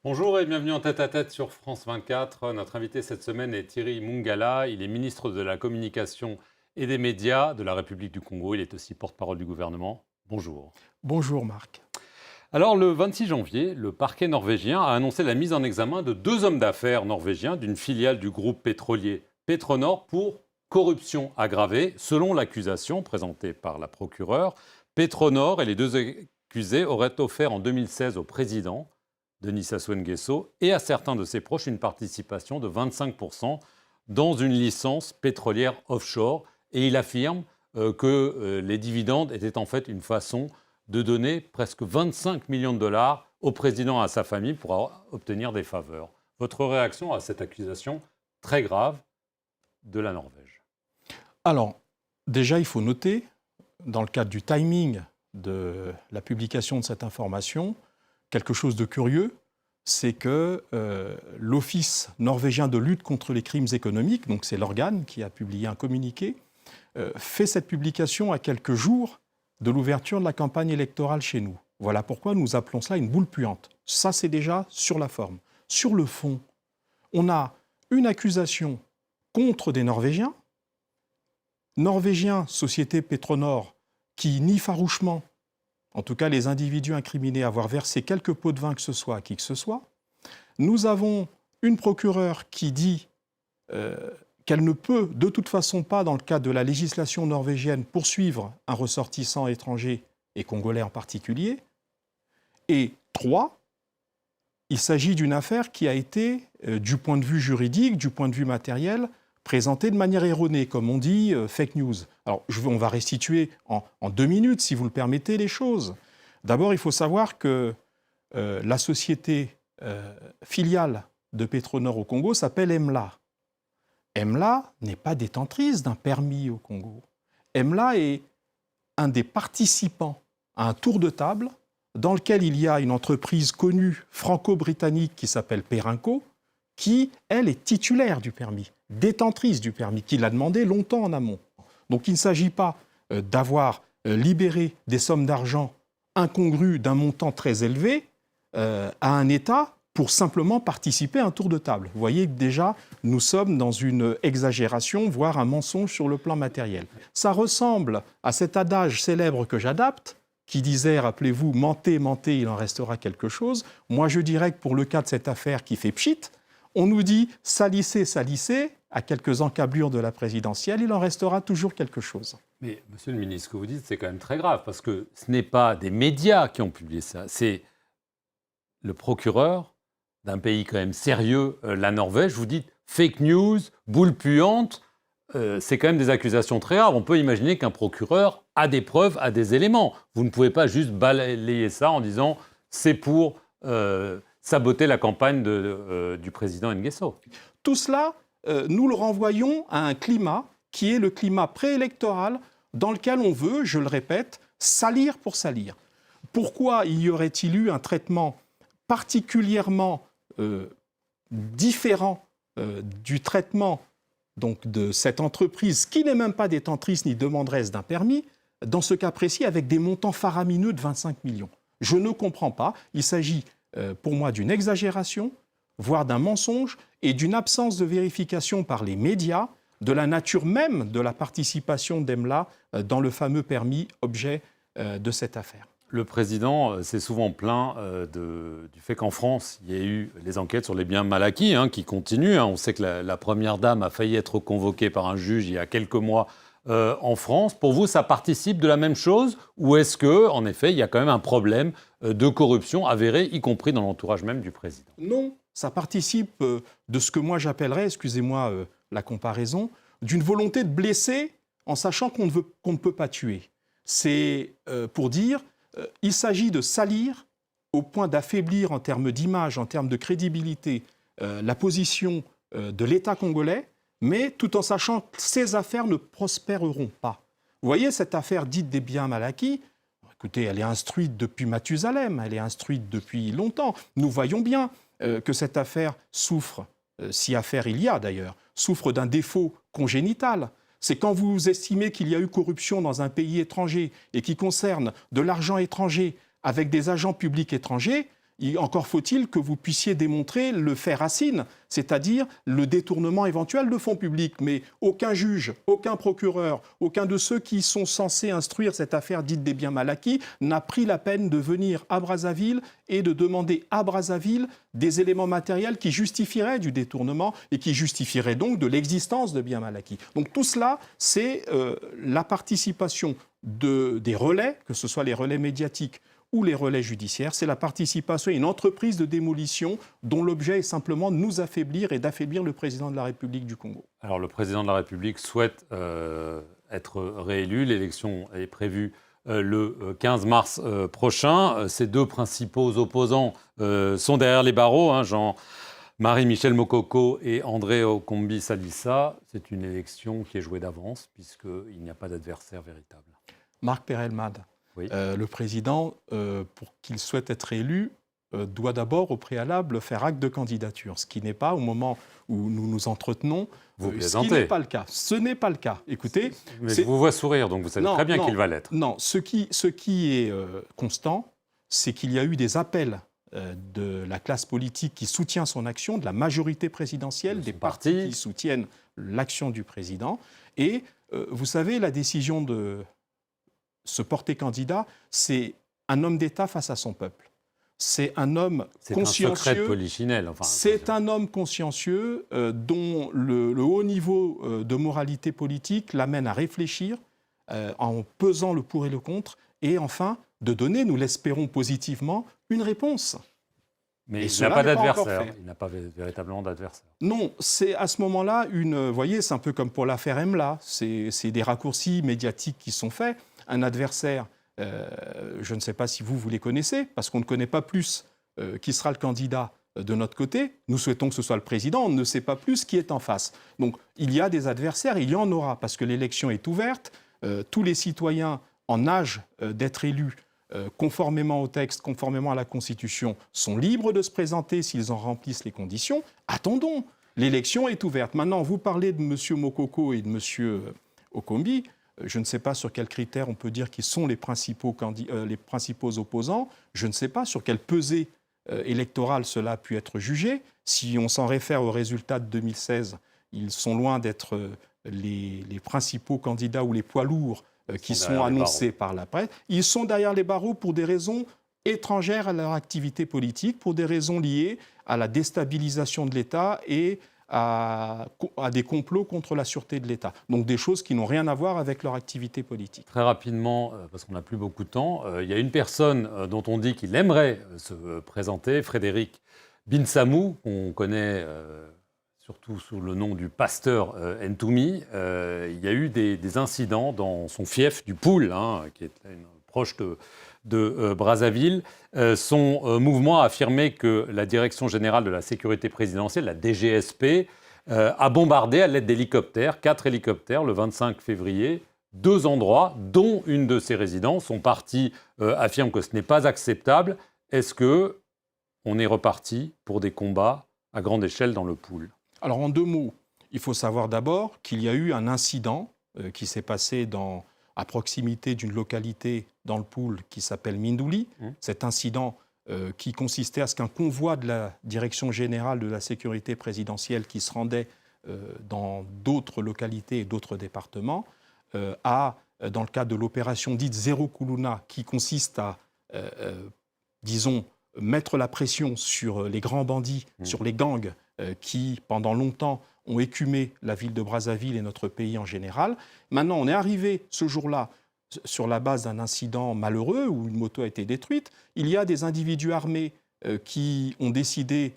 Bonjour et bienvenue en tête-à-tête sur France 24. Notre invité cette semaine est Thierry Mungala. Il est ministre de la Communication et des Médias de la République du Congo. Il est aussi porte-parole du gouvernement. Bonjour. Bonjour Marc. Alors le 26 janvier, le parquet norvégien a annoncé la mise en examen de deux hommes d'affaires norvégiens d'une filiale du groupe pétrolier Petronor pour corruption aggravée. Selon l'accusation présentée par la procureure, Petronor et les deux accusés auraient offert en 2016 au président Denis Sassou Nguesso et à certains de ses proches une participation de 25% dans une licence pétrolière offshore. Et il affirme que les dividendes étaient en fait une façon de donner presque 25 millions de dollars au président et à sa famille pour obtenir des faveurs. Votre réaction à cette accusation très grave de la Norvège? Alors, déjà, il faut noter, dans le cadre du timing de la publication de cette information, quelque chose de curieux, c'est que l'Office norvégien de lutte contre les crimes économiques, donc c'est l'organe qui a publié un communiqué, fait cette publication à quelques jours de l'ouverture de la campagne électorale chez nous. Voilà pourquoi nous appelons cela une boule puante. Ça, c'est déjà sur la forme. Sur le fond, on a une accusation contre des Norvégiens, société Petronor, qui nie farouchement, en tout cas les individus incriminés, avoir versé quelques pots de vin que ce soit à qui que ce soit. Nous avons une procureure qui dit qu'elle ne peut de toute façon pas, dans le cadre de la législation norvégienne, poursuivre un ressortissant étranger, et congolais en particulier. Et 3, il s'agit d'une affaire qui a été, du point de vue juridique, du point de vue matériel, présentée de manière erronée, comme on dit, fake news. Alors, on va restituer en 2 minutes, si vous le permettez, les choses. D'abord, il faut savoir que la société filiale de Petronor au Congo s'appelle EMLA. EMLA n'est pas détentrice d'un permis au Congo. EMLA est un des participants à un tour de table dans lequel il y a une entreprise connue franco-britannique qui s'appelle Perenco, qui, elle, est titulaire du permis, détentrice du permis, qui l'a demandé longtemps en amont. Donc il ne s'agit pas d'avoir libéré des sommes d'argent incongrues d'un montant très élevé à un État pour simplement participer à un tour de table. Vous voyez que déjà, nous sommes dans une exagération, voire un mensonge sur le plan matériel. Ça ressemble à cet adage célèbre que j'adapte, qui disait, rappelez-vous, mentez, mentez, il en restera quelque chose. Moi, je dirais que pour le cas de cette affaire qui fait pchit, on nous dit salissez, salissez, à quelques encablures de la présidentielle, il en restera toujours quelque chose. Mais, monsieur le ministre, ce que vous dites, c'est quand même très grave, parce que ce n'est pas des médias qui ont publié ça, c'est le procureur d'un pays quand même sérieux, la Norvège. Vous dites fake news, boule puante, c'est quand même des accusations très graves. On peut imaginer qu'un procureur a des preuves, a des éléments. Vous ne pouvez pas juste balayer ça en disant c'est pour saboter la campagne du président Nguesso. Tout cela, nous le renvoyons à un climat qui est le climat préélectoral dans lequel on veut, je le répète, salir pour salir. Pourquoi y aurait-il eu un traitement particulièrement différent du traitement donc, de cette entreprise qui n'est même pas détentrice ni demanderesse d'un permis, dans ce cas précis avec des montants faramineux de 25 millions. Je ne comprends pas. Il s'agit pour moi d'une exagération, voire d'un mensonge, et d'une absence de vérification par les médias de la nature même de la participation d'EMLA dans le fameux permis objet de cette affaire. Le président s'est souvent plaint du fait qu'en France, il y a eu les enquêtes sur les biens mal acquis qui continuent. On sait que la Première Dame a failli être convoquée par un juge il y a quelques mois en France. Pour vous, ça participe de la même chose? Ou est-ce qu'en effet, il y a quand même un problème de corruption avéré, y compris dans l'entourage même du président? Non, ça participe de ce que moi j'appellerais, excusez-moi la comparaison, d'une volonté de blesser en sachant qu'on ne peut pas tuer. C'est pour dire... il s'agit de salir au point d'affaiblir en termes d'image, en termes de crédibilité, la position de l'État congolais, mais tout en sachant que ces affaires ne prospéreront pas. Vous voyez, cette affaire dite des biens mal acquis, écoutez, elle est instruite depuis Mathusalem, elle est instruite depuis longtemps. Nous voyons bien que cette affaire souffre, si affaire il y a d'ailleurs, souffre d'un défaut congénital. C'est quand vous estimez qu'il y a eu corruption dans un pays étranger et qui concerne de l'argent étranger avec des agents publics étrangers, Encore faut-il que vous puissiez démontrer le fait racine, c'est-à-dire le détournement éventuel de fonds publics. Mais aucun juge, aucun procureur, aucun de ceux qui sont censés instruire cette affaire dite des biens mal acquis n'a pris la peine de venir à Brazzaville et de demander à Brazzaville des éléments matériels qui justifieraient du détournement et qui justifieraient donc de l'existence de biens mal acquis. Donc tout cela, c'est la participation des relais, que ce soit les relais médiatiques ou les relais judiciaires, c'est la participation à une entreprise de démolition dont l'objet est simplement de nous affaiblir et d'affaiblir le président de la République du Congo. Alors le président de la République souhaite être réélu. L'élection est prévue le 15 mars prochain. Ces deux principaux opposants sont derrière les barreaux, hein, Jean-Marie Michel Mokoko et André Okombi Salissa. C'est une élection qui est jouée d'avance puisqu'il n'y a pas d'adversaire véritable. Marc Perelmade. Oui. Le président, pour qu'il souhaite être élu, doit d'abord au préalable faire acte de candidature, ce qui n'est pas au moment où nous nous entretenons. Ce qui n'est pas le cas. Ce n'est pas le cas. Écoutez, mais je vous vois sourire, donc vous savez très bien qu'il va l'être. Non, ce qui est constant, c'est qu'il y a eu des appels de la classe politique qui soutient son action, de la majorité présidentielle, des partis qui soutiennent l'action du président. Et vous savez, la décision de se porter candidat, c'est un homme d'État face à son peuple. C'est un homme consciencieux. C'est un secret de polichinelle. Enfin, c'est un homme consciencieux dont le haut niveau de moralité politique l'amène à réfléchir en pesant le pour et le contre et enfin de donner, nous l'espérons positivement, une réponse. Mais il n'a pas d'adversaire. Il n'a pas véritablement d'adversaire. Non, c'est à ce moment-là vous voyez, c'est un peu comme pour l'affaire Emla. C'est des raccourcis médiatiques qui sont faits. Un adversaire, je ne sais pas si vous les connaissez, parce qu'on ne connaît pas plus qui sera le candidat de notre côté. Nous souhaitons que ce soit le président, on ne sait pas plus qui est en face. Donc il y a des adversaires, il y en aura, parce que l'élection est ouverte. Tous les citoyens en âge d'être élus, conformément au texte, conformément à la Constitution, sont libres de se présenter s'ils en remplissent les conditions. Attendons, l'élection est ouverte. Maintenant, vous parlez de M. Mokoko et de M. Okombi. Je ne sais pas sur quels critères on peut dire qu'ils sont les principaux opposants. Je ne sais pas sur quelle pesée électorale cela a pu être jugé. Si on s'en réfère aux résultats de 2016, ils sont loin d'être les principaux candidats ou les poids lourds qui sont annoncés par la presse. Ils sont derrière les barreaux pour des raisons étrangères à leur activité politique, pour des raisons liées à la déstabilisation de l'État et à des complots contre la sûreté de l'État. Donc des choses qui n'ont rien à voir avec leur activité politique. Très rapidement, parce qu'on n'a plus beaucoup de temps, il y a une personne dont on dit qu'il aimerait se présenter, Frédéric Binsamou, qu'on connaît surtout sous le nom du pasteur Ntoumi. Il y a eu des incidents dans son fief du Poul, hein, qui est proche de Brazzaville. Son mouvement a affirmé que la Direction générale de la sécurité présidentielle, la DGSP, a bombardé à l'aide d'hélicoptères, 4 hélicoptères, le 25 février, 2 endroits, dont une de ses résidences. Son parti affirme que ce n'est pas acceptable. Est-ce qu'on est reparti pour des combats à grande échelle dans le Poul ? Alors en 2 mots, il faut savoir d'abord qu'il y a eu un incident qui s'est passé à proximité d'une localité dans le Poul qui s'appelle Mindouli. Cet incident qui consistait à ce qu'un convoi de la Direction générale de la sécurité présidentielle qui se rendait dans d'autres localités et d'autres départements dans le cadre de l'opération dite Zéro Kuluna, qui consiste à, disons, mettre la pression sur les grands bandits, sur les gangs qui, pendant longtemps, ont écumé la ville de Brazzaville et notre pays en général. Maintenant, on est arrivé ce jour-là sur la base d'un incident malheureux où une moto a été détruite. Il y a des individus armés qui ont décidé,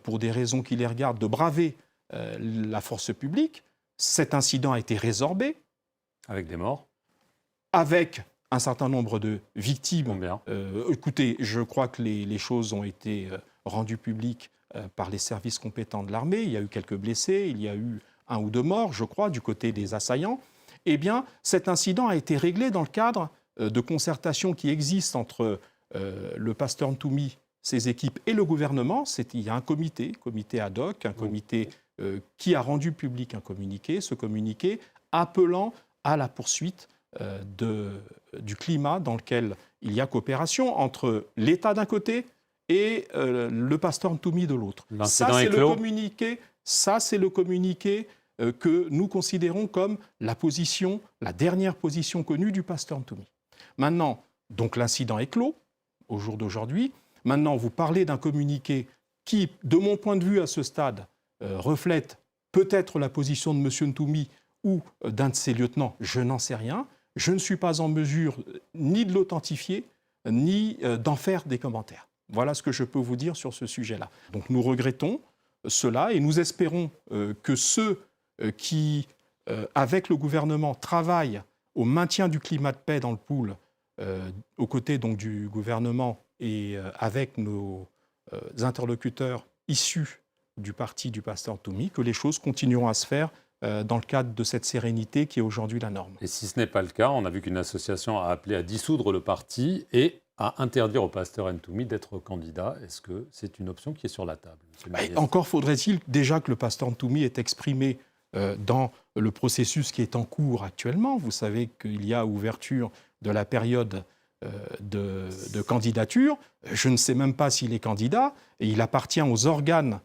pour des raisons qui les regardent, de braver la force publique. Cet incident a été résorbé. Avec des morts ? Avec un certain nombre de victimes. Combien ? Écoutez, je crois que les choses ont été rendues publiques par les services compétents de l'armée. Il y a eu quelques blessés, il y a eu 1 ou 2 morts, je crois, du côté des assaillants. Eh bien, cet incident a été réglé dans le cadre de concertation qui existe entre le pasteur Ntoumi, ses équipes et le gouvernement. Il y a un comité ad hoc, un comité qui a rendu public un communiqué, ce communiqué appelant à la poursuite du climat dans lequel il y a coopération entre l'État d'un côté et le pasteur Ntoumi de l'autre. L'incident est clos. Ça, c'est le communiqué que nous considérons comme la dernière position connue du pasteur Ntoumi. Maintenant, donc l'incident est clos, au jour d'aujourd'hui. Maintenant, vous parlez d'un communiqué qui, de mon point de vue à ce stade, reflète peut-être la position de M. Ntoumi ou d'un de ses lieutenants, je n'en sais rien. Je ne suis pas en mesure ni de l'authentifier, ni d'en faire des commentaires. Voilà ce que je peux vous dire sur ce sujet-là. Donc nous regrettons cela et nous espérons que ceux qui, avec le gouvernement, travaillent au maintien du climat de paix dans le pool, aux côtés donc, du gouvernement et avec nos interlocuteurs issus du parti du pasteur Ntoumi, que les choses continueront à se faire dans le cadre de cette sérénité qui est aujourd'hui la norme. Et si ce n'est pas le cas, on a vu qu'une association a appelé à dissoudre le parti et à interdire au pasteur Ntoumi d'être candidat. Est-ce que c'est une option qui est sur la table, monsieur le ministre ? Encore faudrait-il déjà que le pasteur Ntoumi ait exprimé dans le processus qui est en cours actuellement. Vous savez qu'il y a ouverture de la période de candidature. Je ne sais même pas s'il est candidat et il appartient aux organes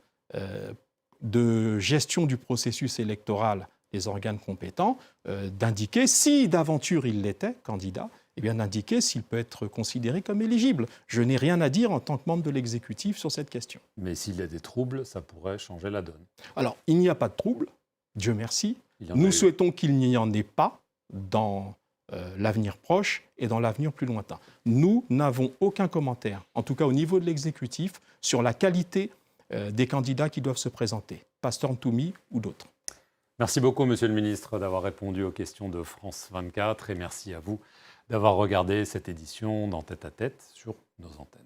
de gestion du processus électoral, les organes compétents, d'indiquer, si d'aventure il l'était, candidat, eh bien d'indiquer s'il peut être considéré comme éligible. Je n'ai rien à dire en tant que membre de l'exécutif sur cette question. Mais s'il y a des troubles, ça pourrait changer la donne. Alors, il n'y a pas de trouble, Dieu merci. Nous souhaitons qu'il n'y en ait pas dans l'avenir proche et dans l'avenir plus lointain. Nous n'avons aucun commentaire, en tout cas au niveau de l'exécutif, sur la qualité des candidats qui doivent se présenter, pasteur Ntoumi ou d'autres. Merci beaucoup, monsieur le ministre, d'avoir répondu aux questions de France 24 et merci à vous d'avoir regardé cette édition dans Tête à Tête sur nos antennes.